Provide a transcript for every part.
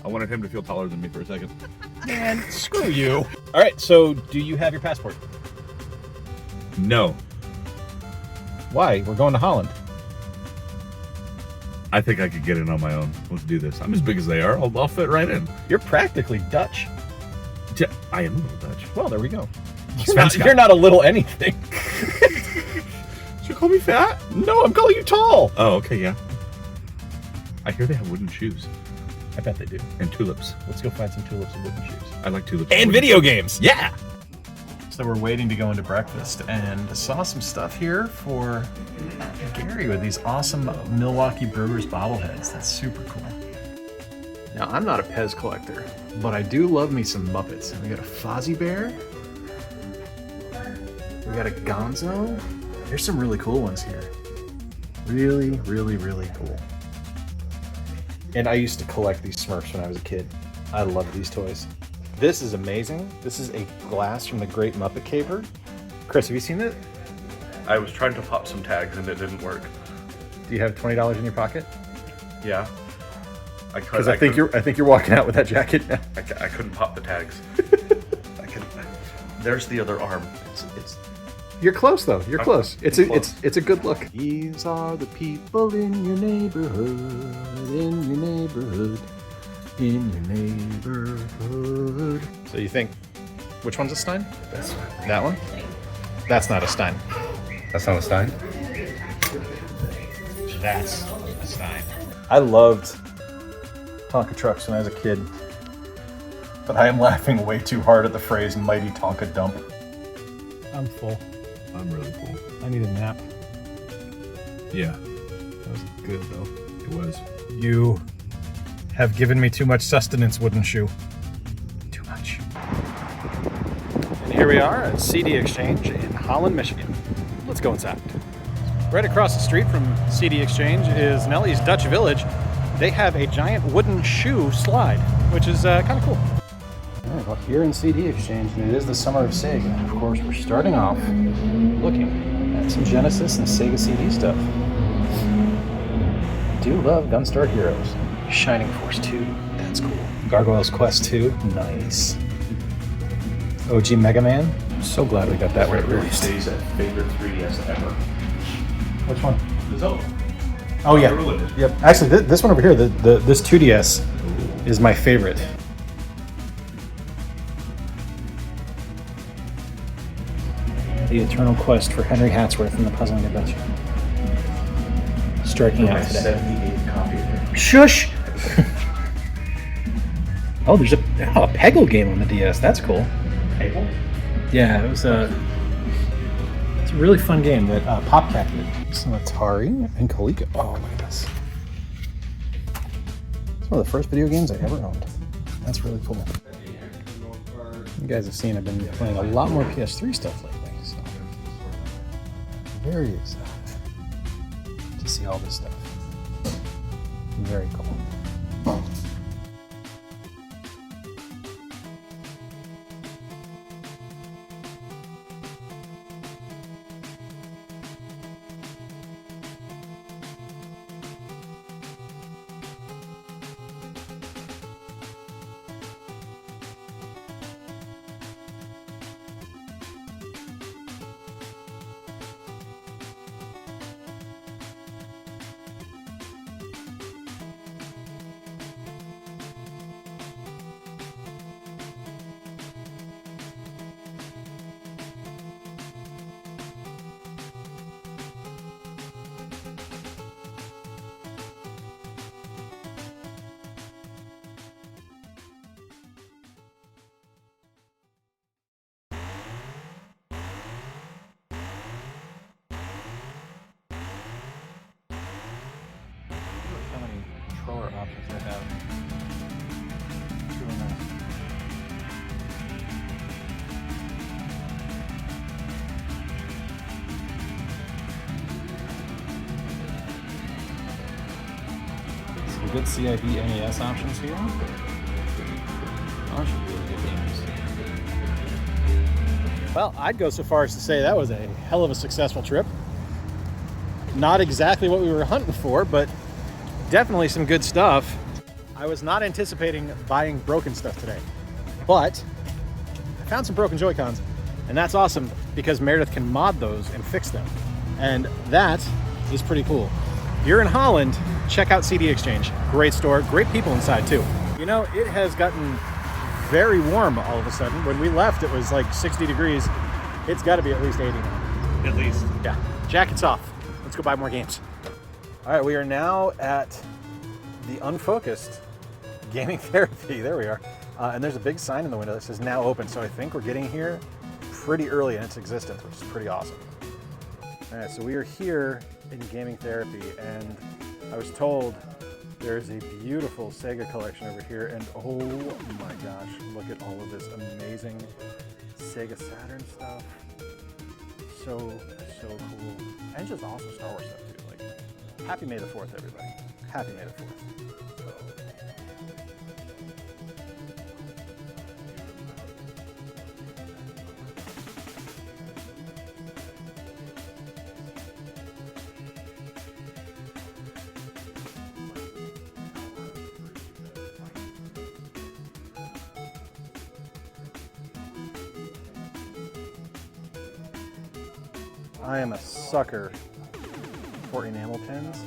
I wanted him to feel taller than me for a second. Man, screw you. All right, so do you have your passport? No. Why? We're going to Holland. I think I could get in on my own. Let's do this. I'm as big as they are. I'll fit right in. You're practically Dutch. I am a little Dutch. Well, there we go. Svenska. You're not a little anything. Did you call me fat? No, I'm calling you tall. Oh, okay, yeah. I hear they have wooden shoes. I bet they do. And tulips. Let's go find some tulips and wooden shoes. I like tulips. And video games. Yeah! So we're waiting to go into breakfast and saw some stuff here for Gary with these awesome Milwaukee Brewers bobbleheads. That's super cool. Now, I'm not a Pez collector, but I do love me some Muppets. We got a Fozzie Bear. We got a Gonzo. There's some really cool ones here. Really, really, really cool. And I used to collect these Smurfs when I was a kid. I love these toys. This is amazing. This is a glass from the Great Muppet Caper. Chris, have you seen it? I was trying to pop some tags and it didn't work. Do you have $20 in your pocket? Yeah. Because I think you're walking out with that jacket now. I couldn't pop the tags. There's the other arm. It's You're close though. You're close. It's close. a good look. These are the people in your neighborhood. In your neighborhood. In your neighborhood. So you think, which one's a Stein? this one. That one? That's not a Stein. That's not a Stein? That's a Stein. I loved Tonka trucks when I was a kid, but I am laughing way too hard at the phrase mighty Tonka dump. I'm full. I'm really full. I need a nap. Yeah, That was good though. it was. You have given me too much sustenance, Wooden Shoe. Too much. And here we are at CD Exchange in Holland, Michigan. Let's go inside. Right across the street from CD Exchange is Nellie's Dutch Village. They have a giant wooden shoe slide, which is kind of cool. All right, well, here in CD Exchange, and it is the summer of Sega. And of course, we're starting off looking at some Genesis and Sega CD stuff. I do love Gunstar Heroes. Shining Force 2, that's cool. Gargoyle's Quest 2, nice. OG Mega Man, I'm so glad we got that right released. Stays at favorite 3DS ever. Which one? The Zelda. Oh yeah. Ruined it. Yep. Actually, this one over here, this 2DS is my favorite. The Eternal Quest for Henry Hatsworth and the Puzzling Adventure. Striking out today. 78 copy of it. Shush! Oh, there's a Peggle game on the DS. That's cool. Peggle? Yeah, it was it's a really fun game that PopCat did. Some Atari and Coleco. Oh, look at this. It's one of the first video games I ever owned. That's really cool. You guys have seen I've been playing a lot more PS3 stuff lately, so very excited to see all this stuff. Very cool. How many controller options I have. It's really nice. Some good CIB NES options here. Bunch of really good games. Well, I'd go so far as to say that was a hell of a successful trip. Not exactly what we were hunting for, but definitely some good stuff. I was not anticipating buying broken stuff today, but I found some broken Joy-Cons, and that's awesome because Meredith can mod those and fix them. And that is pretty cool. If you're in Holland, check out CD Exchange. Great store, great people inside too. You know, it has gotten very warm all of a sudden. When we left, it was like 60 degrees. It's got to be at least 80 now. At least. Yeah. Jackets off. Let's go buy more games. All right, we are now at the Unfocused Gaming Therapy. There we are. And there's a big sign in the window that says now open. So I think we're getting here pretty early in its existence, which is pretty awesome. All right, so we are here in Gaming Therapy, and I was told there's a beautiful Sega collection over here, and oh my gosh, look at all of this amazing Sega Saturn stuff. So cool. And just awesome Star Wars stuff too. Like, happy May the 4th, everybody. Happy May the 4th. I am a sucker for enamel pins.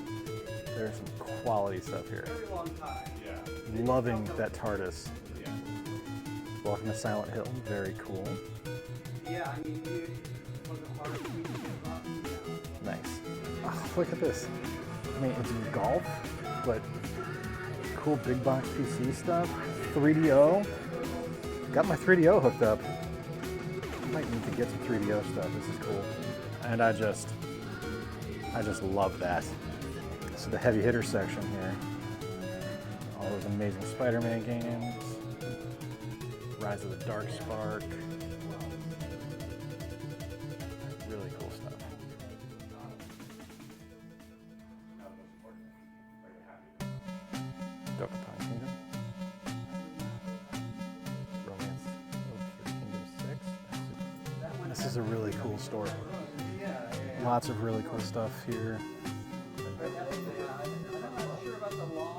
There's some quality stuff here. Loving that TARDIS. Welcome to Silent Hill. Very cool. Nice. Oh, look at this. I mean, it's golf, but cool big box PC stuff. 3DO. Got my 3DO hooked up. I might need to get some 3DO stuff. This is cool. And I just love that. So the heavy hitter section here. All those amazing Spider-Man games. Rise of the Dark Spark. Really cool stuff. Dr. Pine Kingdom. Romance of the Kingdom 6. This is a really cool store. Lots of really cool stuff here.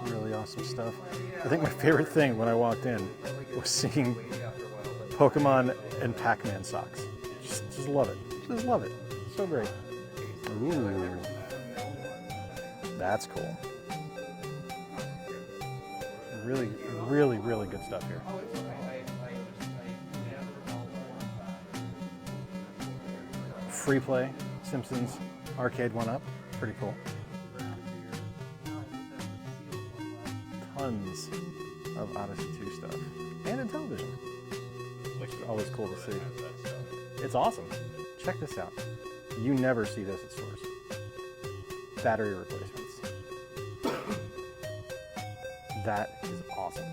Really awesome stuff. I think my favorite thing when I walked in was seeing Pokemon and Pac-Man socks. Just love it. Just love it. So great. Ooh. That's cool. Really good stuff here. Free play. Simpsons arcade 1-up, pretty cool. Tons of Odyssey 2 stuff. And in television, which is always cool to see. It's awesome. Check this out. You never see this at stores. Battery replacements. That is awesome.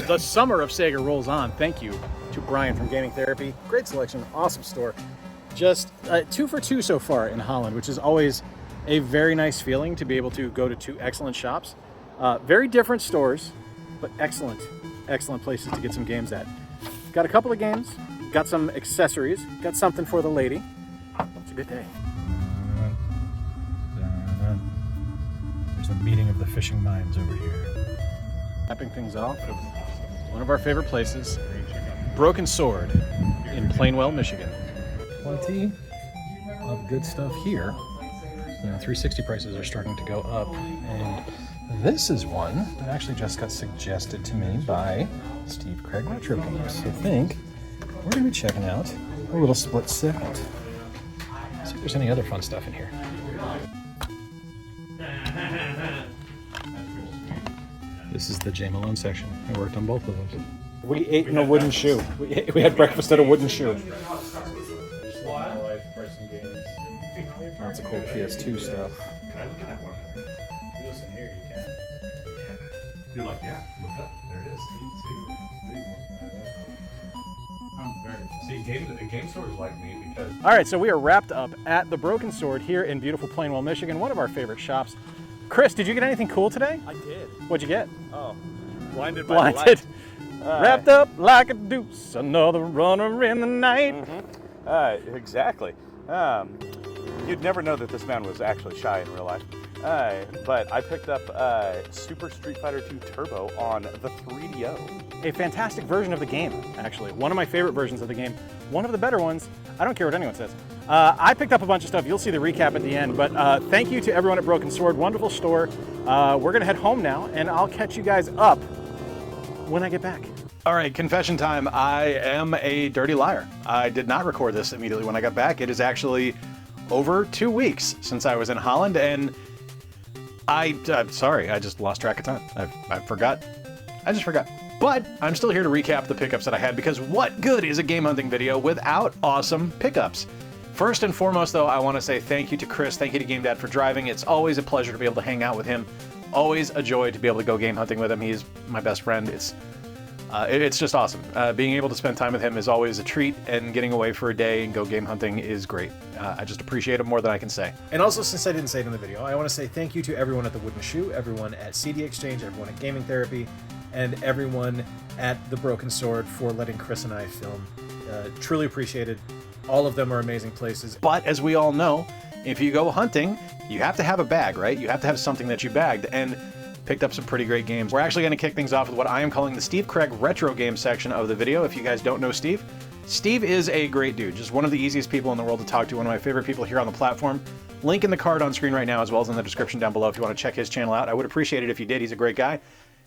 The summer of Sega rolls on. Thank you to Brian from Gaming Therapy. Great selection, awesome store. Just 2 for 2 so far in Holland, which is always a very nice feeling to be able to go to 2 excellent shops. Very different stores, but excellent places to get some games at. Got a couple of games, got some accessories, got something for the lady. It's a good day. There's a meeting of the fishing minds over here. Wrapping things off with one of our favorite places, Broken Sword in Plainwell, Michigan. Plenty of good stuff here. You know, 360 prices are starting to go up, and this is one that actually just got suggested to me by Steve Craig Retro Games. So I think we're going to be checking out a little split second. See if there's any other fun stuff in here. This is the J. Malone section. I worked on both of those. We ate in a wooden shoe. We had breakfast at a wooden shoe. Lots of cool PS2 stuff. Can I look at that one? If you listen here, you can. You're like, yeah, look up. There it is. See, game stores like me because... All right, so we are wrapped up at the Broken Sword here in beautiful Plainwell, Michigan, one of our favorite shops. Chris, did you get anything cool today? I did. What'd you get? Oh, blinded by the light. Wrapped up like a deuce, another runner in the night. Exactly. You'd never know that this man was actually shy in real life. But I picked up Super Street Fighter 2 Turbo on the 3DO. A fantastic version of the game, actually. One of my favorite versions of the game. One of the better ones. I don't care what anyone says. I picked up a bunch of stuff. You'll see the recap at the end. But thank you to everyone at Broken Sword. Wonderful store. We're going to head home now, and I'll catch you guys up when I get back. All right, confession time. I am a dirty liar. I did not record this immediately when I got back. It is actually over 2 weeks since I was in Holland, and I'm sorry, I just lost track of time. I forgot. I just forgot. But I'm still here to recap the pickups that I had, because what good is a game hunting video without awesome pickups? First and foremost, though, I want to say thank you to Chris. Thank you to Game Dad for driving. It's always a pleasure to be able to hang out with him. Always a joy to be able to go game hunting with him. He's my best friend. It's just awesome. Being able to spend time with him is always a treat, and getting away for a day and go game hunting is great. I just appreciate him more than I can say. And also, since I didn't say it in the video, I want to say thank you to everyone at the Wooden Shoe, everyone at CD Exchange, everyone at Gaming Therapy, and everyone at the Broken Sword for letting Chris and I film. Truly appreciated. All of them are amazing places. But as we all know, if you go hunting, you have to have a bag, right? You have to have something that you bagged, and picked up some pretty great games. We're actually going to kick things off with what I am calling the Steve Craig retro game section of the video. If you guys don't know Steve, Steve is a great dude, just one of the easiest people in the world to talk to, one of my favorite people here on the platform. Link in the card on screen right now, as well as in the description down below if you want to check his channel out. I would appreciate it if you did. He's a great guy.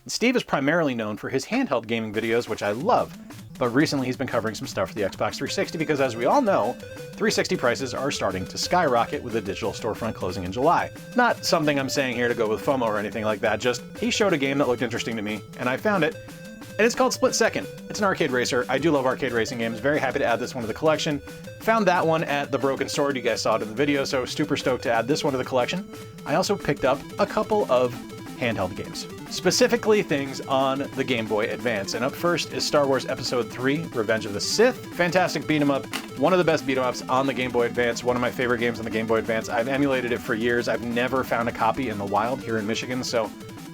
And Steve is primarily known for his handheld gaming videos, which I love. But recently he's been covering some stuff for the Xbox 360 because, as we all know, 360 prices are starting to skyrocket with the digital storefront closing in July. Not something I'm saying here to go with FOMO or anything like that, just he showed a game that looked interesting to me, and I found it. And it's called Split Second. It's an arcade racer. I do love arcade racing games. Very happy to add this one to the collection. Found that one at the Broken Sword. You guys saw it in the video, so super stoked to add this one to the collection. I also picked up a couple of handheld games, specifically things on the Game Boy Advance. And up first is Star Wars Episode 3, Revenge of the Sith. Fantastic beat 'em up. One of the best beat 'em ups on the Game Boy Advance. One of my favorite games on the Game Boy Advance. I've emulated it for years. I've never found a copy in the wild here in Michigan, so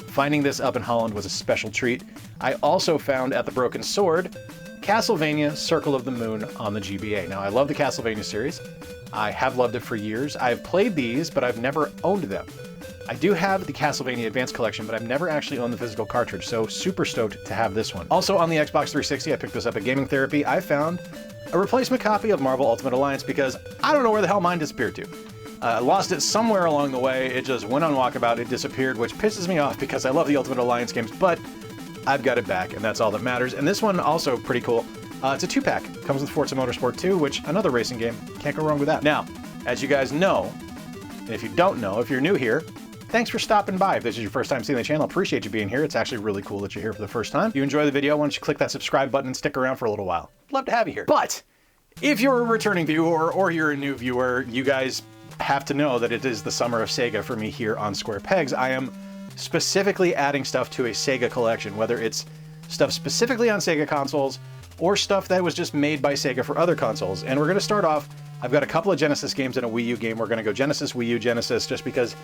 finding this up in Holland was a special treat. I also found at the Broken Sword Castlevania Circle of the Moon on the GBA. Now, I love the Castlevania series. I have loved it for years. I've played these, but I've never owned them. I do have the Castlevania Advance Collection, but I've never actually owned the physical cartridge, so super stoked to have this one. Also on the Xbox 360, I picked this up at Gaming Therapy. I found a replacement copy of Marvel Ultimate Alliance because I don't know where the hell mine disappeared to. I lost it somewhere along the way. It just went on walkabout, it disappeared, which pisses me off because I love the Ultimate Alliance games, but I've got it back, and that's all that matters. And this one also pretty cool. It's a 2-pack. Comes with Forza Motorsport 2, which another racing game. Can't go wrong with that. Now, as you guys know, and if you don't know, if you're new here, thanks for stopping by. If this is your first time seeing the channel, appreciate you being here. It's actually really cool that you're here for the first time. If you enjoy the video, why don't you click that subscribe button and stick around for a little while. Love to have you here. But if you're a returning viewer or you're a new viewer, you guys have to know that it is the summer of Sega for me here on Square Pegs. I am specifically adding stuff to a Sega collection, whether it's stuff specifically on Sega consoles or stuff that was just made by Sega for other consoles. And we're going to start off, I've got a couple of Genesis games and a Wii U game. We're going to go Genesis, Wii U, Genesis, just because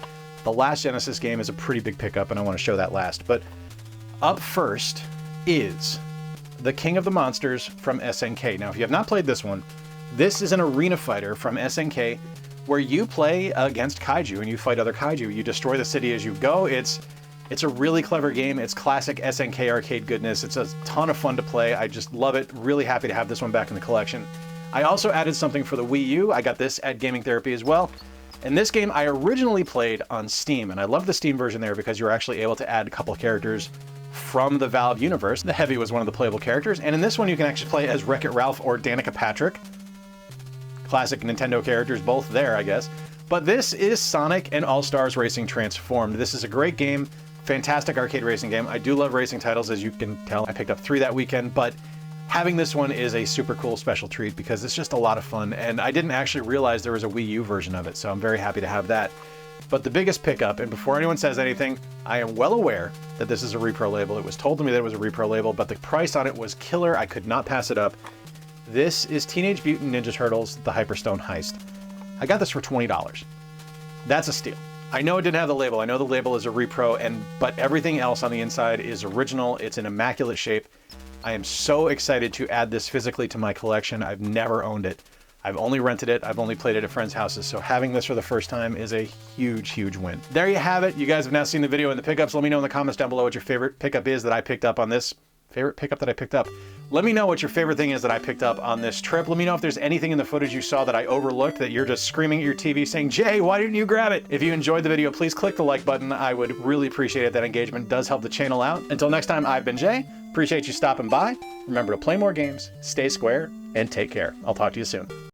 the last Genesis game is a pretty big pickup and I want to show that last. But up first is the King of the Monsters from SNK. Now, if you have not played this one, this is an arena fighter from SNK where you play against kaiju and you fight other kaiju. You destroy the city as you go. It's a really clever game. It's classic SNK arcade goodness. It's a ton of fun to play. I just love it. Really happy to have this one back in the collection. I also added something for the Wii U. I got this at Gaming Therapy as well. And this game I originally played on Steam, and I love the Steam version there because you're actually able to add a couple characters from the Valve universe. The Heavy was one of the playable characters, and in this one you can actually play as Wreck-It Ralph or Danica Patrick. Classic Nintendo characters, both there, I guess. But this is Sonic and All-Stars Racing Transformed. This is a great game, fantastic arcade racing game. I do love racing titles, as you can tell. I picked up 3 that weekend, but having this one is a super cool special treat because it's just a lot of fun, and I didn't actually realize there was a Wii U version of it, so I'm very happy to have that. But the biggest pickup, and before anyone says anything, I am well aware that this is a repro label. It was told to me that it was a repro label, but the price on it was killer. I could not pass it up. This is Teenage Mutant Ninja Turtles, The Hyperstone Heist. I got this for $20. That's a steal. I know it didn't have the label. I know the label is a repro, but everything else on the inside is original. It's in immaculate shape. I am so excited to add this physically to my collection. I've never owned it. I've only rented it. I've only played it at friends' houses. So having this for the first time is a huge, huge win. There you have it. You guys have now seen the video and the pickups. Let me know in the comments down below what your favorite pickup is that I picked up on this. Favorite pickup that I picked up. Let me know what your favorite thing is that I picked up on this trip. Let me know if there's anything in the footage you saw that I overlooked that you're just screaming at your TV saying, Jay, why didn't you grab it? If you enjoyed the video, please click the like button. I would really appreciate it. That engagement does help the channel out. Until next time, I've been Jay. Appreciate you stopping by. Remember to play more games, stay square, and take care. I'll talk to you soon.